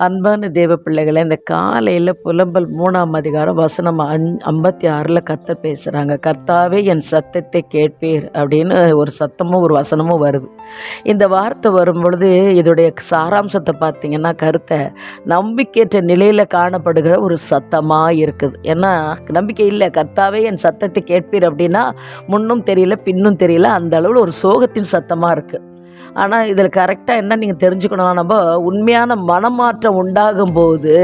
அன்பான தேவ பிள்ளைகளை, இந்த காலையில் புலம்பல் 3ஆம் அதிகாரம் வசனம் 56 கர்த்தர் பேசுகிறாங்க. கர்த்தாவே என் சத்தத்தை கேட்பீர் அப்படின்னு ஒரு சத்தமும் ஒரு வசனமும் வருது. இந்த வார்த்தை வரும்பொழுது இதோடைய சாராம்சத்தை பார்த்திங்கன்னா, கருத்தை நம்பிக்கையற்ற நிலையில் காணப்படுகிற ஒரு சத்தமாக இருக்குது. ஏன்னா நம்பிக்கை இல்லை. கர்த்தாவே என் சத்தத்தை கேட்பீர் அப்படின்னா முன்னும் தெரியல பின்னும் தெரியல, அந்த அளவில் ஒரு சோகத்தின் சத்தமாக இருக்குது. ஆனால் இதில் கரெக்டாக என்ன நீங்கள் தெரிஞ்சுக்கணும், நம்ம உண்மையான மனமாற்றம் உண்டாகும் போது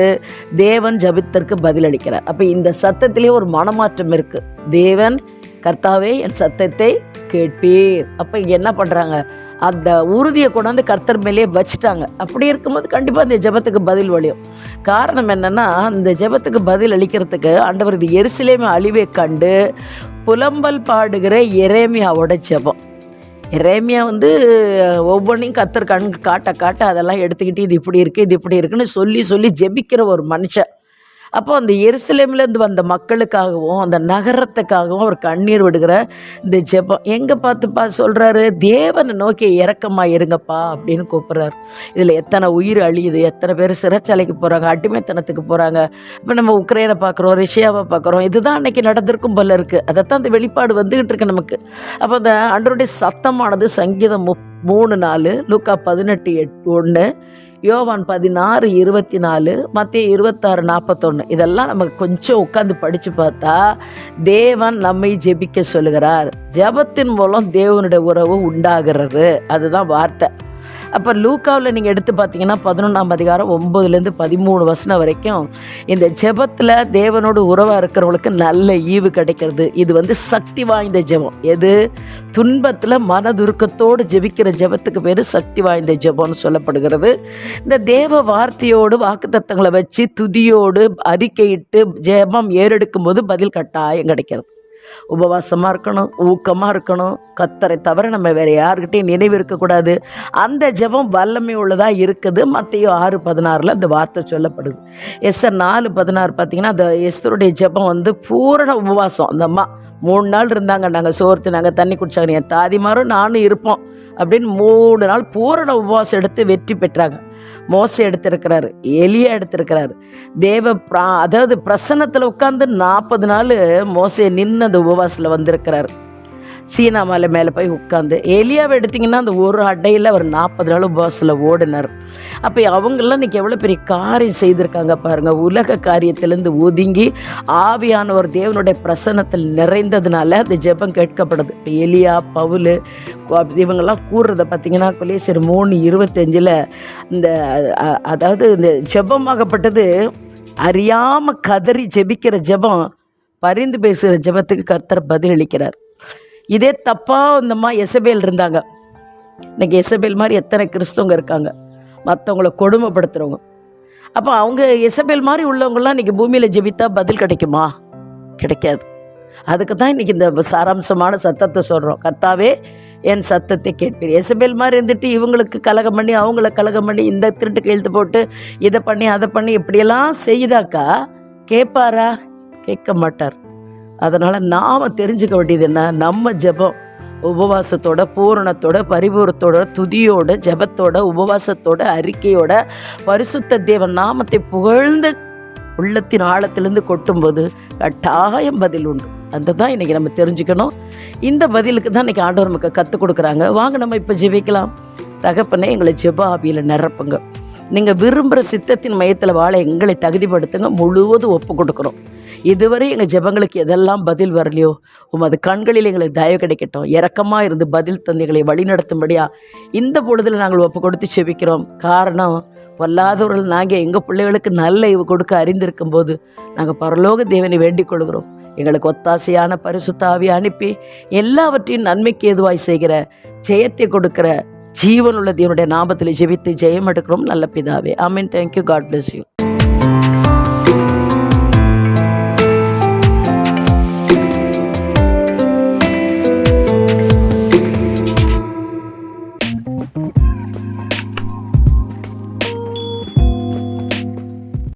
தேவன் ஜெபத்திற்கு பதிலளிக்கிறார். அப்போ இந்த சத்தத்திலே ஒரு மனமாற்றம் இருக்குது. தேவன் கர்த்தாவே என் சத்தத்தை கேட்பீர். அப்போ இங்கே என்ன பண்ணுறாங்க, அந்த உறுதியை கொண்டாந்து கர்த்தர் மேலேயே வச்சுட்டாங்க. அப்படி இருக்கும்போது கண்டிப்பாக இந்த ஜெபத்துக்கு பதில் வழியும். காரணம் என்னென்னா, இந்த ஜெபத்துக்கு பதில் அளிக்கிறதுக்கு ஆண்டவர் இது எருசலேம் அழிவை கண்டு புலம்பல் பாடுகிற எரேமியாவோட ஜெபம். எரேமியா ஒவ்வொன்றையும் கர்த்தர் கண் காட்ட அதெல்லாம் எடுத்துக்கிட்டு இது இப்படி இருக்குது இது இப்படி இருக்குன்னு சொல்லி ஜெபிக்கிற ஒரு மனுஷன். அப்போ அந்த எருசலேம்லேருந்து வந்த மக்களுக்காகவும் அந்த நகரத்துக்காகவும் அவர் கண்ணீர் விடுகிற இந்த ஜெபம் எங்கே பார்த்துப்பா சொல்கிறாரு, தேவனை நோக்கி இரக்கமாக இருங்கப்பா அப்படின்னு கூப்பிட்றாரு. இதில் எத்தனை உயிர் அழியுது, எத்தனை பேர் சிறைச்சாலைக்கு போகிறாங்க, அடிமைத்தனத்துக்கு போகிறாங்க. இப்போ நம்ம உக்ரைனை பார்க்குறோம், ரஷ்யாவை பார்க்குறோம். இதுதான் அன்றைக்கி நடந்திருக்கும் போல இருக்குது. அதைத்தான் அந்த வெளிப்பாடு வந்துக்கிட்டு இருக்கு நமக்கு. அப்போ அந்த ஆண்டவருடைய சத்தமானது சங்கீதம் 3:4, லூக்கா 18:1, யோவான் 16:24, மத்தேயு 26:41 இதெல்லாம் நமக்கு கொஞ்சம் உட்காந்து படித்து பார்த்தா தேவன் நம்மை ஜெபிக்க சொல்லுகிறார். ஜெபத்தின் மூலம் தேவனுடைய உறவு உண்டாகிறது. அதுதான் வார்த்தை. அப்போ லூக்காவில் நீங்கள் எடுத்து பார்த்தீங்கன்னா 11ஆம் அதிகாரம் 9-13 வரைக்கும் இந்த ஜெபத்தில் தேவனோடு உறவாக இருக்கிறவங்களுக்கு நல்ல ஈவு கிடைக்கிறது. இது சக்தி வாய்ந்த ஜெபம். எது? துன்பத்தில் மனதுருக்கத்தோடு ஜெபிக்கிற ஜெபத்துக்கு பேர் சக்தி வாய்ந்த ஜெபம்னு சொல்லப்படுகிறது. இந்த தேவ வார்த்தையோடு வாக்குத்தத்தங்களை வச்சு துதியோடு அறிக்கையிட்டு ஜெபம் ஏறெடுக்கும் போது பதில் கட்டாயம் கிடைக்கிறது. உபவாசமாக இருக்கணும், ஊக்கமாக இருக்கணும். கர்த்தரை தவிர நம்ம வேறு யாருக்கிட்டையும் நினைவு இருக்கக்கூடாது. அந்த ஜெபம் வல்லமை உள்ளதாக இருக்குது. மத்தேயு 6:16 அந்த வார்த்தை சொல்லப்படுது. எஸ்தர் 4:16 பார்த்தீங்கன்னா, அந்த எஸ்தருடைய ஜெபம் பூரண உபவாசம். அந்த அம்மா 3 நாள் இருந்தாங்க. நாங்கள் சோர்த்து நாங்கள் தண்ணி குடிச்சாங்க, என் தாதிமாரும் நானும் இருப்போம் அப்படின்னு 3 நாள் பூரண உபவாசம் எடுத்து வெற்றி பெற்றாங்க. மோசே எடுத்திருக்கிறாரு, எலியா எடுத்திருக்கிறாரு. அதாவது பிரசன்னத்தில் உட்கார்ந்து 40 நாள் மோசே நின்று அந்த உபவாசத்தில் வந்திருக்கிறாரு. சீனா மலை மேலே போய் உட்காந்து எலியாவை எடுத்திங்கன்னா அந்த ஒரு அட்டையில் அவர் 40 நாள் உபவாசத்தில் ஓடினார். அப்போ அவங்கெல்லாம் இன்றைக்கி எவ்வளோ பெரிய காரியம் செய்திருக்காங்க பாருங்கள். உலக காரியத்திலேருந்து ஒதுங்கி ஆவியானவர் தேவனுடைய பிரசன்னத்தில் நிறைந்ததுனால அந்த ஜெபம் கேட்கப்படுது. இப்போ எலியா, பவுல் இவங்கெல்லாம் கூறுறதை பார்த்திங்கன்னா கொலேசியர் 3:25 இந்த அதாவது இந்த ஜெபமாகப்பட்டது அறியாமல் கதறி ஜெபிக்கிற ஜெபம், பரிந்து பேசுகிற ஜெபத்துக்கு கர்த்தர் பதிலளிக்கிறார். இதே தப்பாக இந்தம்மா எசபேல் இருந்தாங்க. இன்றைக்கி எசபேல் மாதிரி எத்தனை கிறிஸ்தவங்க இருக்காங்க, மற்றவங்கள கொடுமைப்படுத்துகிறவங்க. அப்போ அவங்க எசபேல் மாதிரி உள்ளவங்களாம் இன்றைக்கி பூமியில் ஜெபித்தா பதில் கிடைக்குமா? கிடைக்காது. அதுக்கு தான் இன்றைக்கி இந்த சாராம்சமான சத்தத்தை சொல்கிறோம். கர்த்தாவே என் சத்தத்தை கேட்பீர். எசபேல் மாதிரி இருந்துட்டு இவங்களுக்கு கலகம் பண்ணி அவங்கள கலகம் பண்ணி இந்த திருட்டுக்கு எழுத்து போட்டு இதை பண்ணி அதை பண்ணி இப்படியெல்லாம் செய்தாக்கா கேட்பாரா? கேட்க மாட்டார். அதனால் நாம் தெரிஞ்சுக்க வேண்டியது என்ன, நம்ம ஜெபம் உபவாசத்தோட, பூரணத்தோட, பரிபூரத்தோட, துதியோட, ஜெபத்தோட, உபவாசத்தோட, அறிக்கையோட, பரிசுத்த தேவன் நாமத்தை புகழ்ந்து உள்ளத்தின் ஆழத்திலிருந்து கொட்டும்போது கட்டாயம் பதில் உண்டு. அந்த தான் இன்றைக்கி நம்ம தெரிஞ்சுக்கணும். இந்த பதிலுக்கு தான் இன்றைக்கி ஆண்டவர் நமக்கு கற்றுக் கொடுக்குறாங்க. வாங்க நம்ம இப்போ ஜெபிக்கலாம். தகப்பனே, எங்களை ஜெப ஆவியில் நிரப்புங்க. நீங்கள் விரும்புகிற சித்தத்தின் மையத்தில் வாழ எங்களை தகுதிப்படுத்துங்க. முழுவதும் ஒப்பு கொடுக்குறோம். இதுவரை எங்கள் ஜெபங்களுக்கு எதெல்லாம் பதில் வரலையோ உமது கண்களில் எங்களுக்கு தயவு கிடைக்கட்டும். இரக்கமாக இருந்து பதில் தந்து எங்களை வழிநடத்தும்படியா இந்த பொழுதில் நாங்கள் ஒப்பு கொடுத்து செபிக்கிறோம். காரணம், பொல்லாதவர்கள் நாங்கள் எங்கள் பிள்ளைகளுக்கு நல்ல இவு கொடுக்க அறிந்திருக்கும் போது நாங்கள் பரலோக தேவனை வேண்டிக் கொள்கிறோம். எங்களுக்கு ஒத்தாசையான பரிசுத்த ஆவியை அனுப்பி எல்லாவற்றையும் நன்மைக்கு ஏதுவாய் செய்கிற, ஜெயத்தை கொடுக்கிற ஜீவனுள்ள தேவனுடைய நாமத்தில் ஜெபித்து ஜெயம் எடுக்கிறோம் நல்ல பிதாவே. ஆமென். தேங்க்யூ. God bless you.